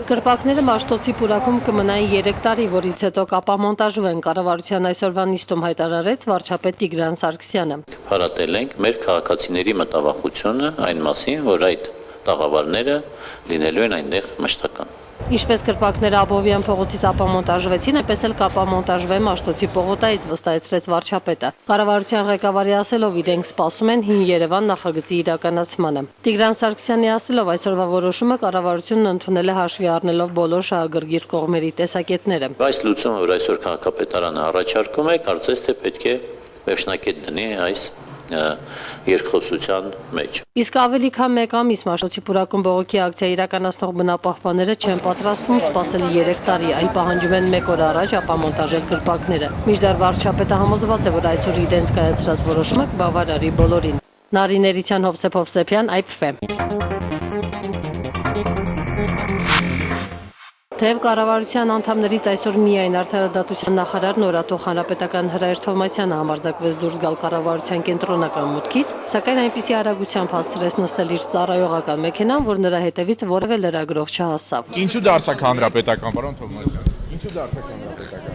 Կրպակները Մաշտոցի պուրակում կմնային 3 տարի, որից հետո կապամոնտաժվեն, կառավարության այսօրվա նիստում հայտարարեց վարչապետ Տիգրան Սարգսյանը։ Փառատել ենք մեր քաղաքացիների մտավախությունը այն մասին, որ այդ տաղավարները լինելու են այնտեղ մշտական։ Ինչպես կրպակները Աբովյան փողոցից ապամոնտաժվեցին, այնպես էլ կապամոնտաժվեն Մաշտոցի պողոտայից, վստահեցրեց վարչապետը։ Կառավարության ղեկավարի ասելով, իրենք սպասում են Հին Երևան նախագծի իրականացմանը։ Տիգրան Սարգսյանի ասելով, այսօրվա որոշումը կառավարությունն ընդունել է հաշվի առնելով բոլոր շահագրգիռ կողմերի տեսակետները։ Այս լուծումը, որ այսօր քաղաքապետարանը առաջարկում է, կարծես թե պետք է վերջնակետ դնի այս երկխոսության մեջ։ Իսկ ավելի քան 1 ամիս Մաշտոցի պուրակում բողոքի ակցիա իրականացնող բնապահպանները չեն պատրաստվում սպասել 3 տարի, այլ պահանջում են 1 օր առաջ ապամոնտաժել կրպակները։ Մինչդեռ վարչապետը համոզված է, որ այսօր իրենց կայացրած որոշումը կբավարարի բոլորին։ Նարին Էրիցյան, Հովսեփ Հովսեփյան, IPFE։ Թեև կառավարության անդամներից այսօր միայն արդարադատության նախարար նորաթող հանրապետական Հրայր Թովմասյանը համարձակվեց դուրս գալ կառավարության կենտրոնական մուտքից, սակայն այնպիսի արագությամբ հասցրեց նստել իր ծառայողական մեքենան, որ նրա հետևից որևէ լրագրող չհասավ։ Ինչու դարձաք հանրապետական, պարոն Թովմասյան։ Ինչու դարձաք հանրապետական։